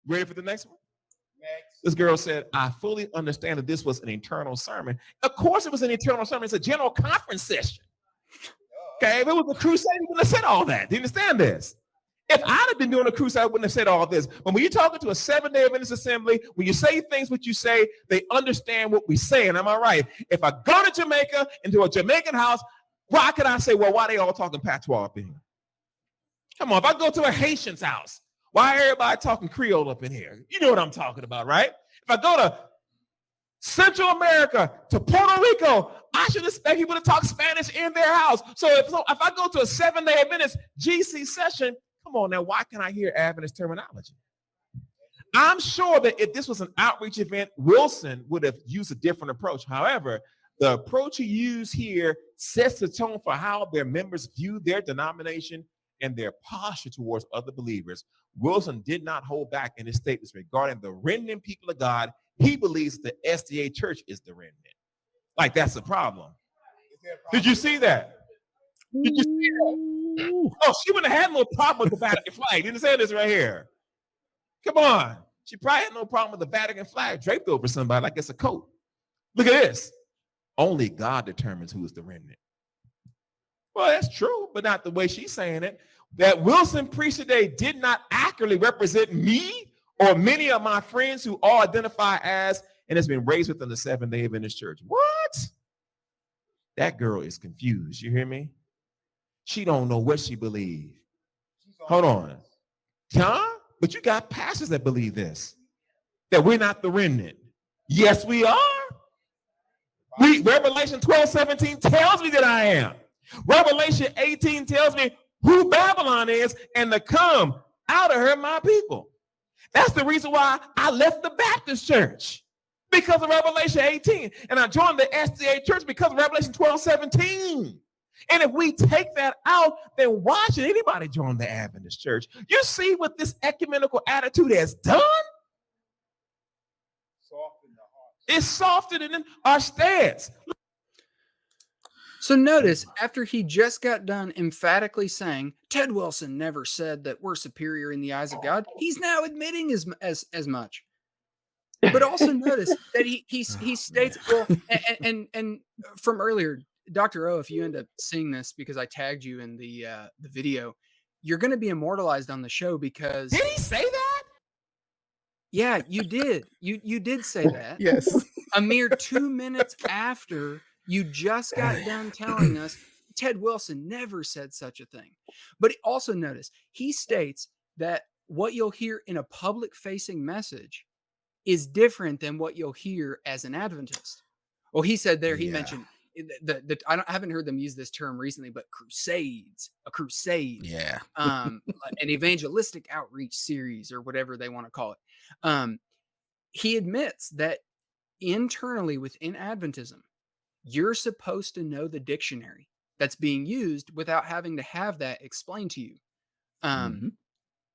Ready for the next one? This girl said, I fully understand that this was an eternal sermon. Of course it was an eternal sermon. It's a general conference session. Okay, if it was a crusade, we wouldn't have said all that. Do you understand this? If I'd have been doing a crusade, I wouldn't have said all this. But when you're talking to a Seventh-Day Adventist assembly, when you say things what you say, they understand what we say. And am I right? If I go to Jamaica, into a Jamaican house, why could I say, well, why they all talking patois up in here? Come on, if I go to a Haitian's house, why everybody talking Creole up in here? You know what I'm talking about, right? If I go to Central America, to Puerto Rico, I should expect people to talk Spanish in their house. So if I go to a Seventh-Day Adventist GC session, come on now, why can't I hear Adventist terminology? I'm sure that if this was an outreach event, Wilson would have used a different approach. However, the approach he used here sets the tone for how their members view their denomination and their posture towards other believers. Wilson did not hold back in his statements regarding the remnant people of God. He believes the SDA Church is the remnant. Like, that's the problem. Did you see that? Did you see that? Oh, she wouldn't have had no problem with the Vatican flag. You didn't say this right here. Come on. She probably had no problem with the Vatican flag draped over somebody like it's a coat. Look at this. Only God determines who is the remnant. Well, that's true, but not the way she's saying it. That Wilson preached today did not accurately represent me or many of my friends who all identify as and has been raised within the Seventh-Day Adventist Church. What? That girl is confused. You hear me? She don't know what she believes. Hold on. Huh? But you got pastors that believe this, that we're not the remnant. Yes, we are. Revelation 12:17 tells me that I am. Revelation 18 tells me who Babylon is and to come out of her, my people. That's the reason why I left the Baptist church, because of Revelation 18. And I joined the SDA Church because of Revelation 12:17. And if we take that out, then why should anybody join the Adventist church? You see what this ecumenical attitude has done? It's softened our stance. So notice, after he just got done emphatically saying, Ted Wilson never said that we're superior in the eyes of God, he's now admitting as much. But also notice that he states, well, and from earlier, Dr. O, if you end up seeing this because I tagged you in the video, you're going to be immortalized on the show because... Did he say that? Yeah, you did. You did say that. Yes. A mere 2 minutes after you just got done telling us Ted Wilson never said such a thing. But also notice, he states that what you'll hear in a public-facing message is different than what you'll hear as an Adventist. Well, he said there, he mentioned, I haven't heard them use this term recently, but crusades, a crusade. Yeah. An evangelistic outreach series or whatever they want to call it. He admits that internally within Adventism, you're supposed to know the dictionary that's being used without having to have that explained to you.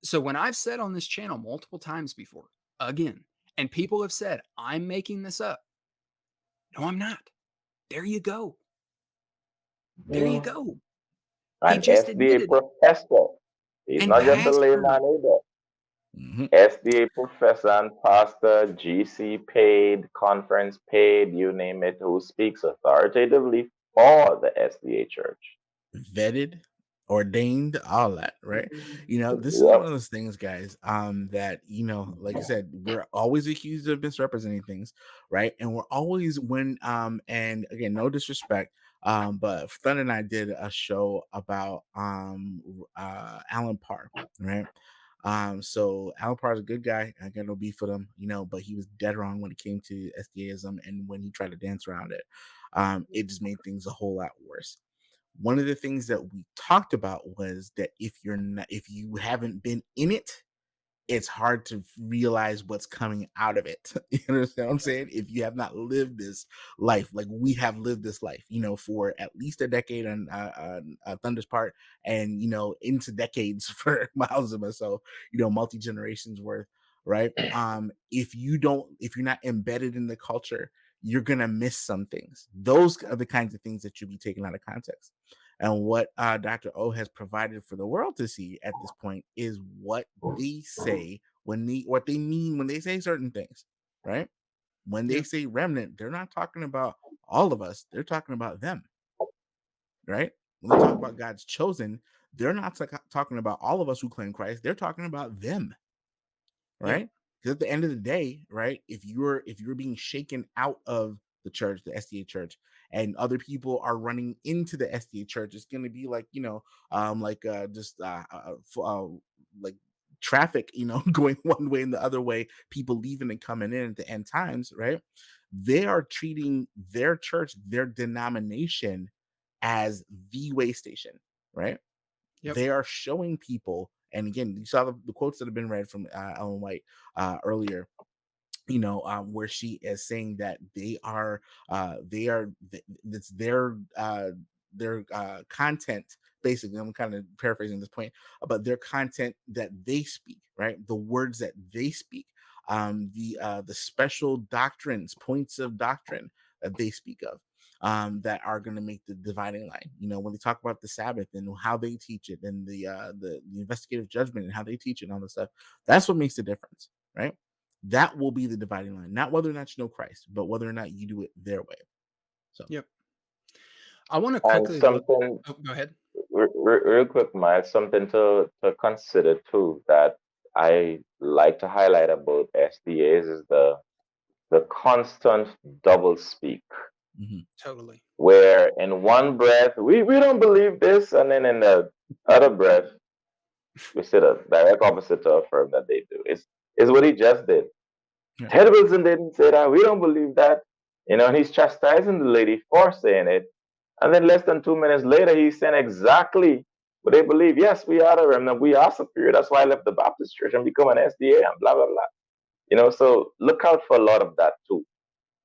So when I've said on this channel multiple times before, again, and people have said, I'm making this up. No, I'm not. There you go. There you go. An SDA professor. He's not just a layman either. SDA professor and pastor, GC paid, conference paid, you name it, who speaks authoritatively for the SDA Church. Vetted, ordained, all that, right? You know, this is one of those things, guys, that, you know, like I said, we're always accused of misrepresenting things, right? And we're always and again, no disrespect, but Thunder and I did a show about Alan Parr, right? So Alan Parr is a good guy. I got no beef with him, you know, but he was dead wrong when it came to SDAism, and when he tried to dance around it, it just made things a whole lot worse. One of the things that we talked about was that if you haven't been in it, it's hard to realize what's coming out of it. You understand what I'm saying? If you have not lived this life, like we have lived this life, you know, for at least a decade on Thunder's part, and, you know, into decades for Myles and myself, you know, multi-generations worth, right? If you're not embedded in the culture, you're going to miss some things. Those are the kinds of things that you'll be taken out of context. And what Dr. O has provided for the world to see at this point is what they say what they mean when they say certain things, right? When they Yeah. say remnant, they're not talking about all of us. They're talking about them, right? When they talk about God's chosen, they're not talking about all of us who claim Christ. They're talking about them, right? Because at the end of the day, right, if you're being shaken out of the church, the SDA church, and other people are running into the SDA church, it's going to be like, like traffic, going one way and the other way, people leaving and coming in at the end times, right? They are treating their church, their denomination, as the way station, right? Yep. They are showing people, and again, you saw the quotes that have been read from Ellen White earlier, where she is saying that it's their content. Basically, I'm kind of paraphrasing this point, but their content that they speak, right? The words that they speak, the special doctrines, points of doctrine that they speak of, that are going to make the dividing line. When they talk about the Sabbath and how they teach it, and the investigative judgment and how they teach it, and all this stuff, that's what makes the difference, right? That will be the dividing line, not whether or not you know Christ, but whether or not you do it their way. So, Yep. I want to And quickly something go ahead. real quick, Myles, something to consider too that I like to highlight about SDAs is the constant double speak, Totally. where in one breath we don't believe this, and then in the other breath we say the direct opposite to affirm that they do. It's what he just did. Yeah. Ted Wilson didn't say that. We don't believe that. And he's chastising the lady for saying it. And then less than 2 minutes later, he's saying exactly what they believe. Yes, we are the remnant. We are superior. That's why I left the Baptist church and become an SDA and blah, blah, blah. So look out for a lot of that too.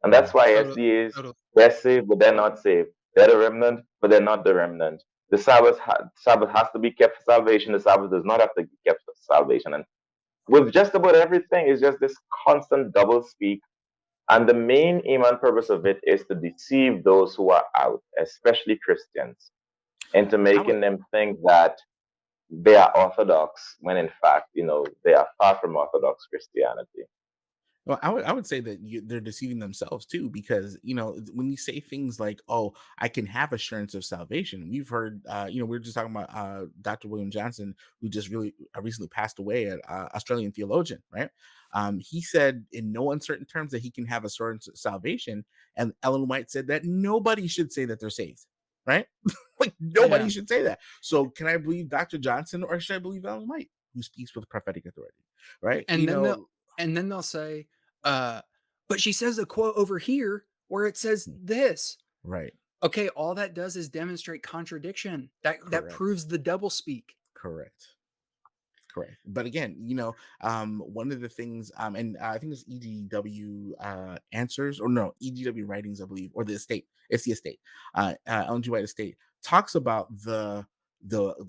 And that's why SDAs, they're saved, but they're not saved. They're the remnant, but they're not the remnant. The Sabbath has to be kept for salvation. The Sabbath does not have to be kept for salvation. And with just about everything, it's just this constant double speak. And the main aim and purpose of it is to deceive those who are out, especially Christians, into making them think that they are Orthodox, when in fact, they are far from Orthodox Christianity. Well, I would say that they're deceiving themselves too, because when you say things like, "Oh, I can have assurance of salvation," we've heard, we were just talking about Dr. William Johnson, who just really recently passed away, an Australian theologian, right? He said in no uncertain terms that he can have assurance of salvation, and Ellen White said that nobody should say that they're saved, right? Like nobody should say that. So, can I believe Dr. Johnson, or should I believe Ellen White, who speaks with prophetic authority, right? And then they'll say, but she says a quote over here where it says this. Right. Okay, all that does is demonstrate contradiction. That proves the double speak. Correct. But again, one of the things, and I think it's EDW answers, or no, EDW writings, I believe, or the estate. It's the estate. Ellen G. White estate talks about the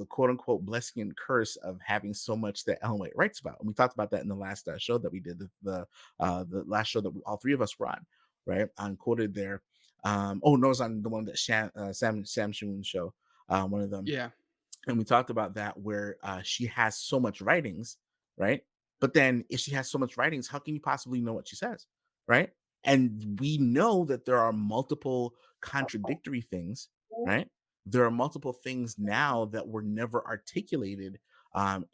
quote unquote blessing and curse of having so much that Ellen White writes about. And we talked about that in the last show that we did, the last show that all three of us were on, right? Quoted there. No, it was on the one that Sam Shamoon's show, one of them. Yeah. And we talked about that, where she has so much writings, right? But then if she has so much writings, how can you possibly know what she says, right? And we know that there are multiple contradictory things, right? There are multiple things now that were never articulated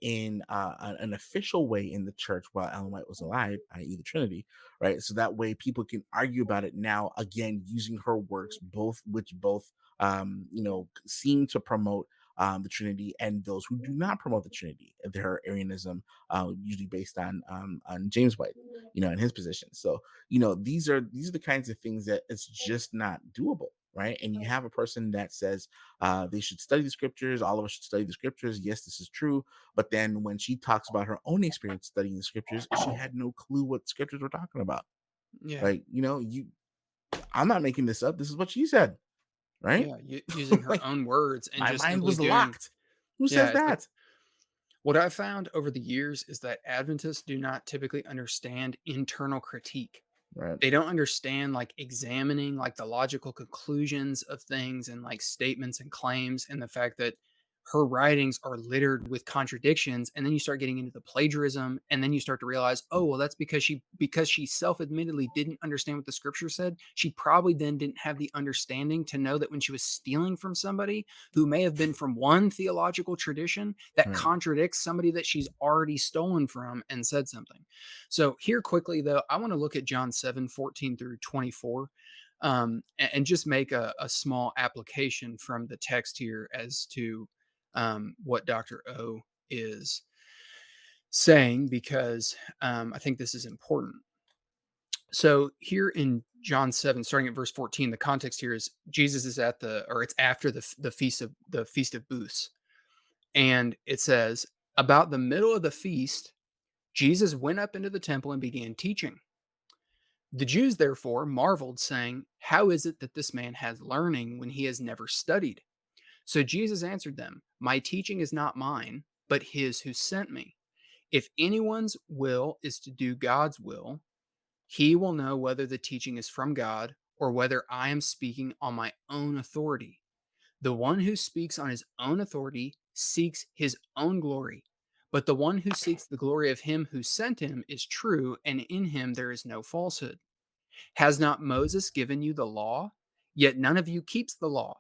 in an official way in the church while Ellen White was alive, i.e. the Trinity, right? So that way people can argue about it now, again, using her works, which seem to promote the Trinity, and those who do not promote the Trinity, their Arianism, usually based on James White, and his position. So, these are the kinds of things that it's just not doable, right? And you have a person that says they should study the scriptures. All of us should study the scriptures. Yes, this is true. But then when she talks about her own experience studying the scriptures, she had no clue what scriptures we're talking about. Yeah. Like, I'm not making this up. This is what she said. Right? Yeah, using her own words, and my just mind was doing, locked. Who says that? Like, what I've found over the years is that Adventists do not typically understand internal critique. Right. They don't understand like examining like the logical conclusions of things and like statements and claims, and the fact that her writings are littered with contradictions, and then you start getting into the plagiarism, and then you start to realize, oh, well, that's because she self-admittedly didn't understand what the scripture said. She probably then didn't have the understanding to know that when she was stealing from somebody who may have been from one theological tradition that contradicts somebody that she's already stolen from and said something. So here quickly, though, I want to look at John 7:14 through 24. And just make a small application from the text here as to what Dr. O is saying, because I think this is important. So here in John 7, starting at verse 14, the context here is Jesus is it's after the feast of booths. And it says, about the middle of the feast, Jesus went up into the temple and began teaching. The Jews therefore marveled, saying, how is it that this man has learning when he has never studied? So Jesus answered them, my teaching is not mine, but his who sent me. If anyone's will is to do God's will, he will know whether the teaching is from God or whether I am speaking on my own authority. The one who speaks on his own authority seeks his own glory, but the one who seeks the glory of him who sent him is true, and in him there is no falsehood. Has not Moses given you the law? Yet none of you keeps the law.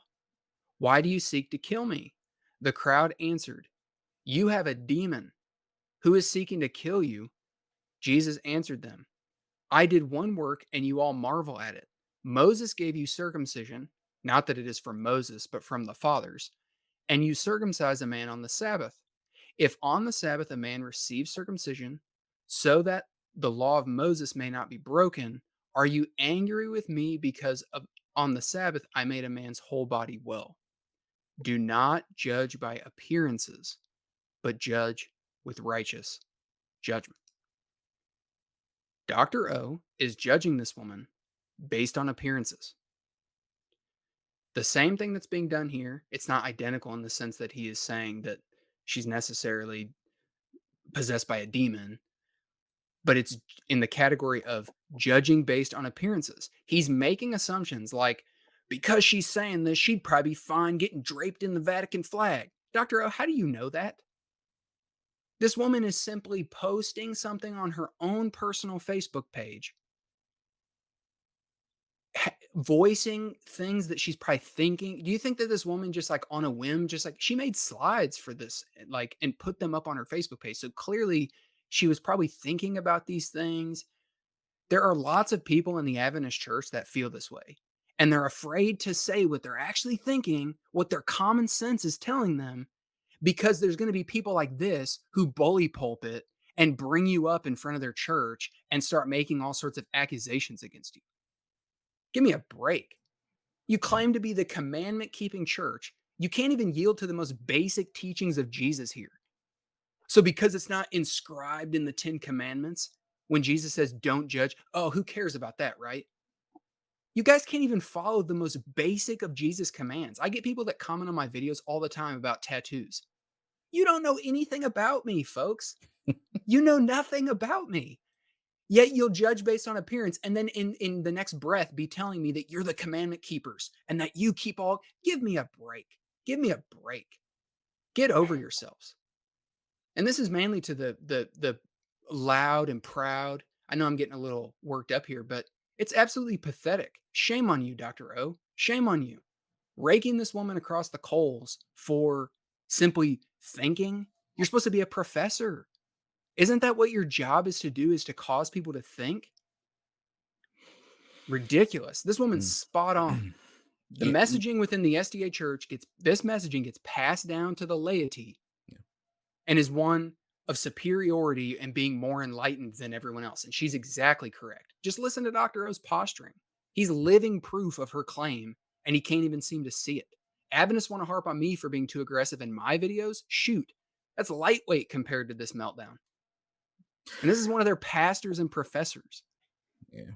Why do you seek to kill me? The crowd answered, you have a demon. Who is seeking to kill you? Jesus answered them, I did one work and you all marvel at it. Moses gave you circumcision, not that it is from Moses, but from the fathers, and you circumcise a man on the Sabbath. If on the Sabbath a man receives circumcision, so that the law of Moses may not be broken, are you angry with me because on the Sabbath I made a man's whole body well? Do not judge by appearances, but judge with righteous judgment. Dr. O is judging this woman based on appearances. The same thing that's being done here, it's not identical in the sense that he is saying that she's necessarily possessed by a demon, but it's in the category of judging based on appearances. He's making assumptions like, because she's saying this, she'd probably be fine getting draped in the Vatican flag. Dr. O, how do you know that? This woman is simply posting something on her own personal Facebook page, voicing things that she's probably thinking. Do you think that this woman just like on a whim, just like she made slides for this, like, and put them up on her Facebook page? So clearly she was probably thinking about these things. There are lots of people in the Adventist church that feel this way, and they're afraid to say what they're actually thinking, what their common sense is telling them, because there's going to be people like this who bully pulpit and bring you up in front of their church and start making all sorts of accusations against you. Give me a break. You claim to be the commandment-keeping church. You can't even yield to the most basic teachings of Jesus here. So because it's not inscribed in the 10 Commandments, when Jesus says, don't judge, oh, who cares about that, right? You guys can't even follow the most basic of Jesus' commands. I get people that comment on my videos all the time about tattoos. You don't know anything about me, folks. You know nothing about me. Yet you'll judge based on appearance, and then in the next breath be telling me that you're the commandment keepers and that you keep all. Give me a break. Give me a break. Get over yourselves. And this is mainly to the loud and proud. I know I'm getting a little worked up here, but it's absolutely pathetic. Shame on you, Dr. O. Shame on you. Raking this woman across the coals for simply thinking. You're supposed to be a professor. Isn't that what your job is to do, is to cause people to think? Ridiculous. This woman's spot on. The messaging within the SDA church gets passed down to the laity and is one of superiority and being more enlightened than everyone else. And she's exactly correct. Just listen to Dr. O's posturing. He's living proof of her claim, and he can't even seem to see it. Adventists want to harp on me for being too aggressive in my videos. Shoot, that's lightweight compared to this meltdown. And this is one of their pastors and professors. Yeah,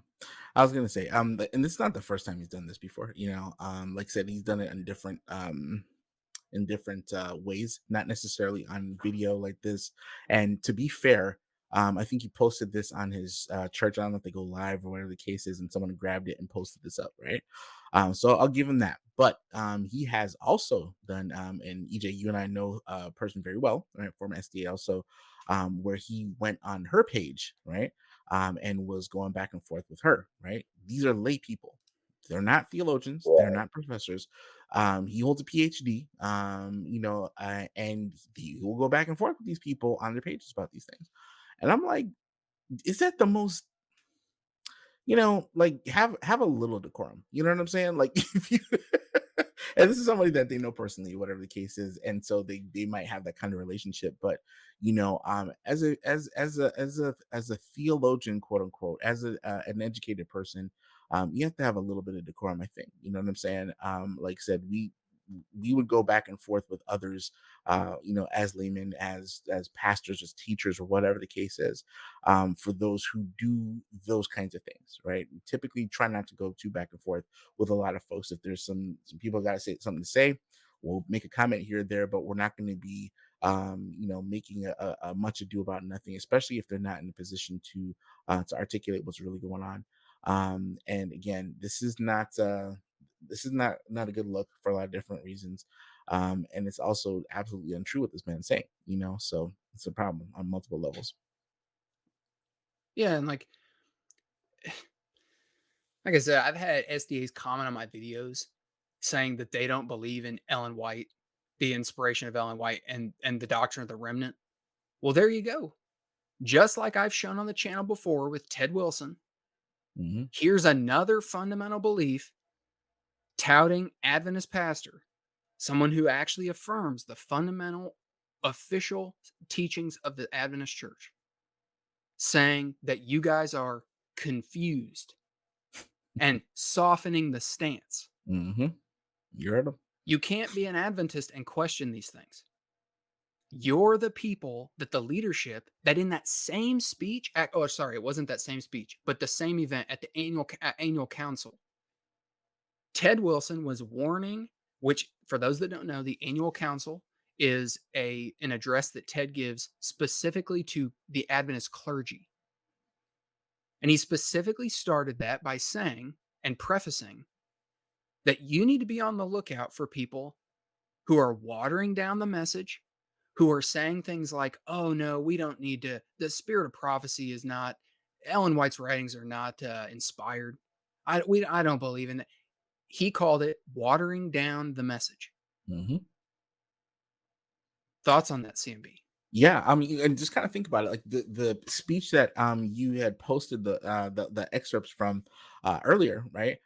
I was gonna say, and this is not the first time he's done this before. Like I said, he's done it in different ways, not necessarily on video like this. And to be fair, I think he posted this on his church. I don't know if they go live or whatever the case is, and someone grabbed it and posted this up, right? So I'll give him that. But he has also done, and EJ, you and I know a person very well, right, former SDA also, where he went on her page, right, and was going back and forth with her, right? These are lay people. They're not theologians. They're not professors. He holds a PhD, and he will go back and forth with these people on their pages about these things. And I'm like, is that the most, like have a little decorum? You know what I'm saying? Like, if you, and this is somebody that they know personally, whatever the case is, and so they might have that kind of relationship. But as a theologian, quote unquote, as an educated person, you have to have a little bit of decorum, I think. You know what I'm saying? Like I said, we would go back and forth with others, as laymen, as pastors, as teachers, or whatever the case is, for those who do those kinds of things, right? We typically try not to go too back and forth with a lot of folks. If there's some people got to say something to say, we'll make a comment here or there, but we're not going to be, making a much ado about nothing, especially if they're not in a position to articulate what's really going on. And again, this is not a good look for a lot of different reasons. And it's also absolutely untrue what this man's saying, so it's a problem on multiple levels. Yeah, and like I said, I've had SDAs comment on my videos saying that they don't believe in Ellen White, the inspiration of Ellen White, and the doctrine of the remnant. Well, there you go. Just like I've shown on the channel before with Ted Wilson, here's another fundamental belief touting Adventist pastor, someone who actually affirms the fundamental official teachings of the Adventist Church, saying that you guys are confused and softening the stance. You heard him. You can't be an Adventist and question these things. You're the people that the leadership that in that same speech, it wasn't that same speech, but the same event at the annual council, Ted Wilson was warning, which for those that don't know, the annual council is an address that Ted gives specifically to the Adventist clergy. And he specifically started that by saying and prefacing that you need to be on the lookout for people who are watering down the message, who are saying things like, oh, no, we don't need to, the spirit of prophecy is not, Ellen White's writings are not inspired. I don't believe in that. He called it watering down the message. Thoughts on that, CMB? Yeah, I mean, and just kind of think about it, like the speech that you had posted the excerpts from earlier, right?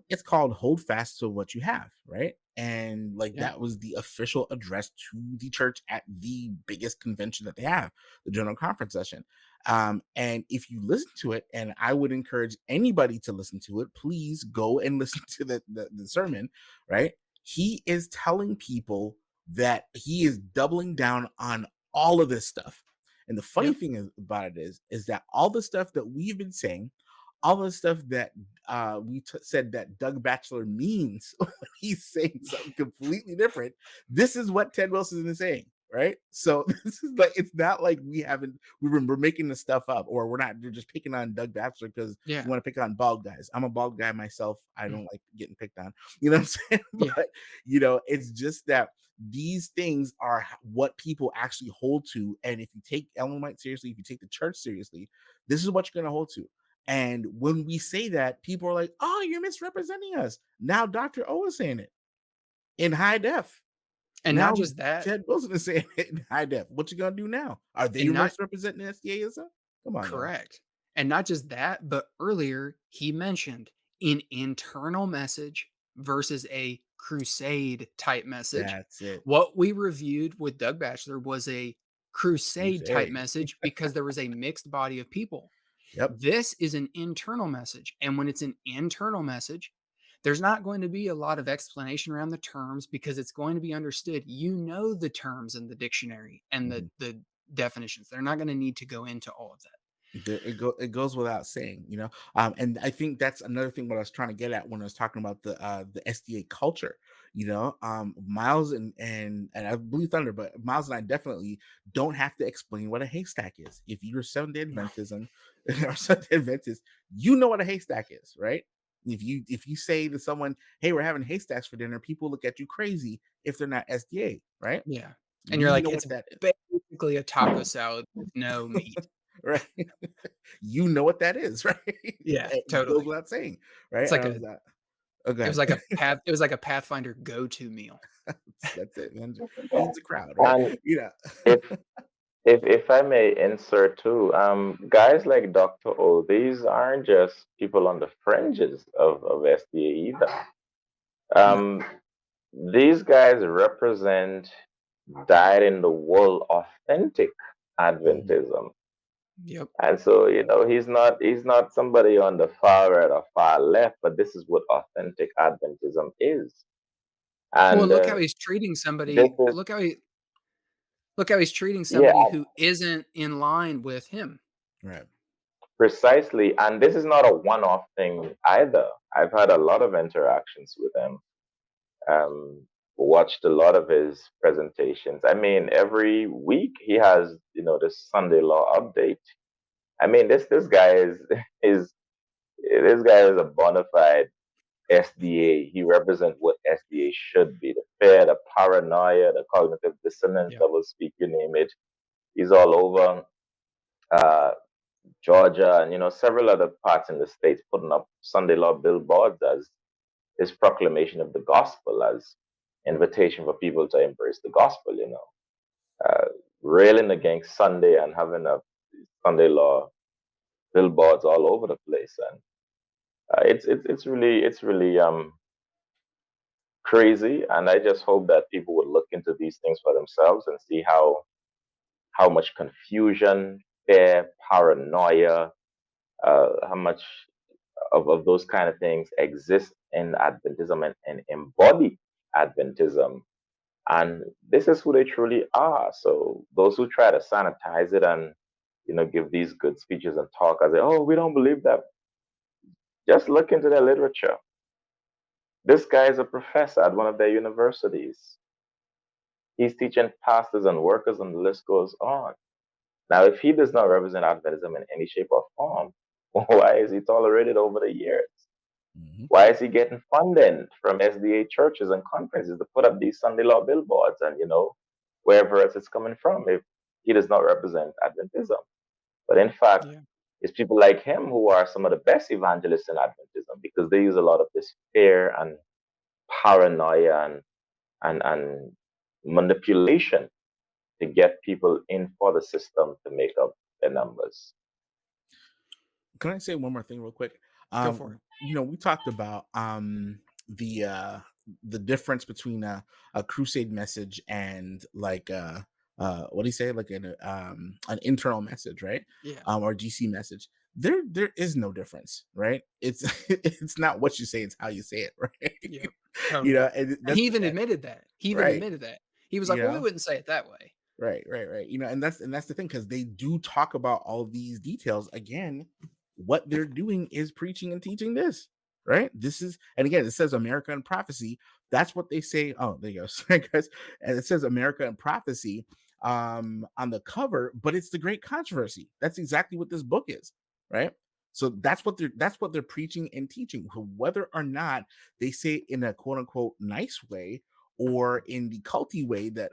It's called "Hold Fast to What You Have," right? And like that was the official address to the church at the biggest convention that they have, the General Conference session. And if you listen to it, and I would encourage anybody to listen to it, please go and listen to the sermon, right? He is telling people that he is doubling down on all of this stuff. And the funny thing about it is that all the stuff that we've been saying, all the stuff that we said that Doug Batchelor means when he's saying something completely different, this is what Ted Wilson is saying, right? So this is like, it's not like we're making this stuff up, or we're just picking on Doug Batchelor because we want to pick on bald guys. I'm a bald guy myself. I don't like getting picked on, you know what I'm saying? But it's just that these things are what people actually hold to. And if you take Ellen White seriously, if you take the church seriously, this is what you're going to hold to. And when we say that, people are like, oh, you're misrepresenting us. Now Dr. O is saying it in high def. And now not just that. Ted Wilson is saying it in high def. What you going to do now? Are they misrepresenting SDAism? Come on. Correct. Y'all. And not just that, but earlier he mentioned an internal message versus a crusade type message. That's it. What we reviewed with Doug Batchelor was a crusade type message because there was a mixed body of people. This is an internal message. And when it's an internal message, there's not going to be a lot of explanation around the terms because it's going to be understood. You know the terms in the dictionary and the definitions. They're not going to need to go into all of that. It goes without saying, and I think that's another thing what I was trying to get at when I was talking about the SDA culture. Myles and I believe Thunder, but Myles and I definitely don't have to explain what a haystack is. If you're Seventh-Day Adventism or Seventh-Day Adventist, you know what a haystack is, right? If you say to someone, "Hey, we're having haystacks for dinner," people look at you crazy if they're not SDA, right? Yeah. And you're We like, know it's what that is, basically a taco salad with no meat. right? You know what that is, right? Yeah, It goes totally. without saying, right? It's like a Okay, it was like a Pathfinder go-to meal. that's it, man. Feeds the crowd, right? And if if I may insert too, guys like Dr. O, these aren't just people on the fringes of SDA either. No. These guys represent dyed in the wool authentic Adventism. Yep. And so, he's not somebody on the far right or far left, but this is what authentic Adventism is. Well, And look how he's treating this somebody. is, Look how he's treating yeah, somebody who isn't in line with him. right. precisely. And this is not a one-off thing either. I've had a lot of interactions with him. Um, Watched a lot of his presentations. I mean, every week he has, this Sunday law update. I mean, this guy is this guy is a bona fide SDA. He represents what SDA should be: the fear, the paranoia, the cognitive dissonance, Yeah. double speak, you name it. He's all over uh, Georgia and several other parts in the states, putting up Sunday law billboards as his proclamation of the gospel, as invitation for people to embrace the gospel. Uh, Railing against Sunday and having a Sunday law billboards all over the place, and it's really crazy. And I just hope that people would look into these things for themselves and see how much confusion, fear, paranoia, how much of those kind of things exist in Adventism and embody Adventism. And this is who they truly are. So those who try to sanitize it and give these good speeches and talk as, oh, we don't believe that. Just look into their literature. This guy is a professor at one of their universities. He's teaching pastors and workers, and the list goes on. Now, if he does not represent Adventism in any shape or form, why is he tolerated over the years? Mm-hmm. Why is he getting funding from SDA churches and conferences to put up these Sunday law billboards and, wherever else it's coming from if he does not represent Adventism? But in fact, Yeah. it's people like him who are some of the best evangelists in Adventism, because they use a lot of this fear and paranoia and manipulation to get people in for the system to make up their numbers. Can I say one more thing real quick? Go for it. We talked about the difference between a crusade message and like what do you say, like an internal message, right? Yeah. Or GC message. There is no difference, right? It's it's not what you say, it's how you say it, right? Yep. Totally. And And he even admitted that. He was like, well, we wouldn't say it that way. Right. And that's the thing, because they do talk about all these details. Again, what they're doing is preaching and teaching this, right? This is, and again, it says America and prophecy. That's what they say. Oh, there you go. Sorry, guys. And it says America and prophecy on the cover, but it's the great controversy. That's exactly what this book is, right? So that's what they're preaching and teaching. Whether or not they say it in a quote unquote nice way, or in the culty way that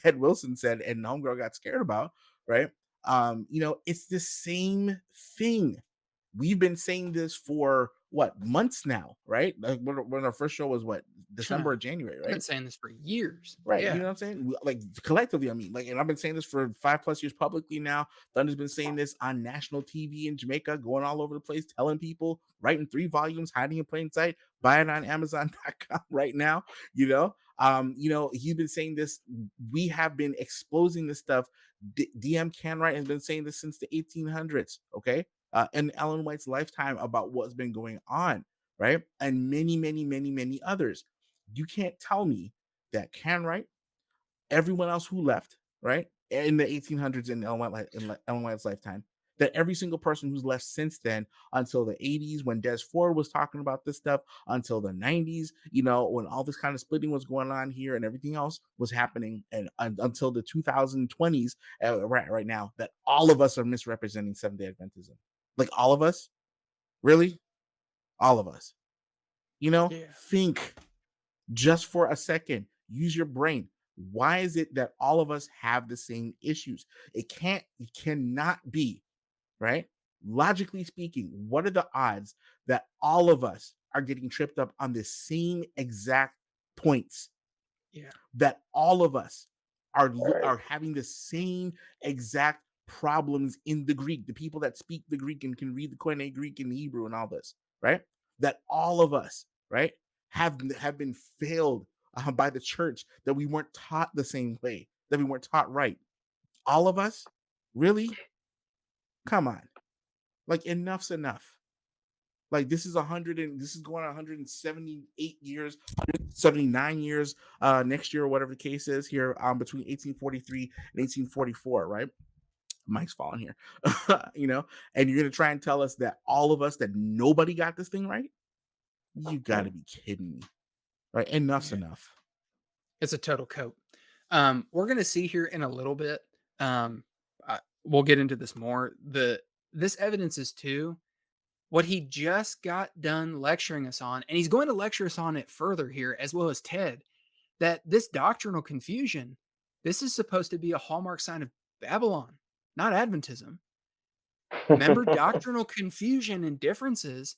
Ted Wilson said and Homegirl got scared about, right? It's the same thing. We've been saying this for what, months now, right? Like when our first show was what, December or January, I've been right? saying this for years. Right. Yeah. You know what I'm saying? Like collectively, I mean, like, and I've been saying this for 5+ years publicly now. Thunder's been saying this on national TV in Jamaica, going all over the place, telling people, writing 3 volumes, hiding in plain sight, buy it on Amazon.com right now. He's been saying this. We have been exposing this stuff. DM Canwright has been saying this since the 1800s. Okay. And Ellen White's lifetime about what's been going on, right? And many, many, many, many others. You can't tell me that Canwright, everyone else who left, right, in the 1800s in Ellen White's lifetime, that every single person who's left since then, until the 80s when Des Ford was talking about this stuff, until the 90s, when all this kind of splitting was going on here and everything else was happening, and until the 2020s, right now, that all of us are misrepresenting Seventh-Day Adventism. Like all of us? Really? All of us. Think just for a second. Use your brain. Why is it that all of us have the same issues? It cannot be, right? Logically speaking, what are the odds that all of us are getting tripped up on the same exact points? Yeah. That all of us are having the same exact problems in the Greek. The people that speak the Greek and can read the Koine Greek and Hebrew and all this, right? That all of us, right, have been failed by the church, that we weren't taught the same way, that we weren't taught right. All of us? Really? Come on. Like, enough's enough. Like, this is going on 178 years, 179 years next year, or whatever the case is here, between 1843 and 1844, right? Mike's falling here. And you're going to try and tell us that all of us, that nobody got this thing right? You got to be kidding me. Right? Enough's enough. It's a total cope. We're going to see here in a little bit. We'll get into this more. This evidence is too what he just got done lecturing us on, and he's going to lecture us on it further here, as well as Ted, that this doctrinal confusion, this is supposed to be a hallmark sign of Babylon, not Adventism. Remember, doctrinal confusion and differences.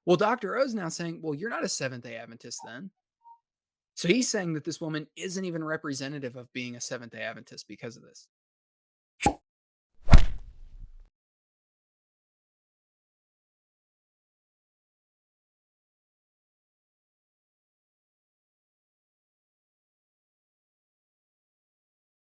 Well, Dr. O's now saying, well, you're not a Seventh-day Adventist then. So he's saying that this woman isn't even representative of being a Seventh-day Adventist because of this.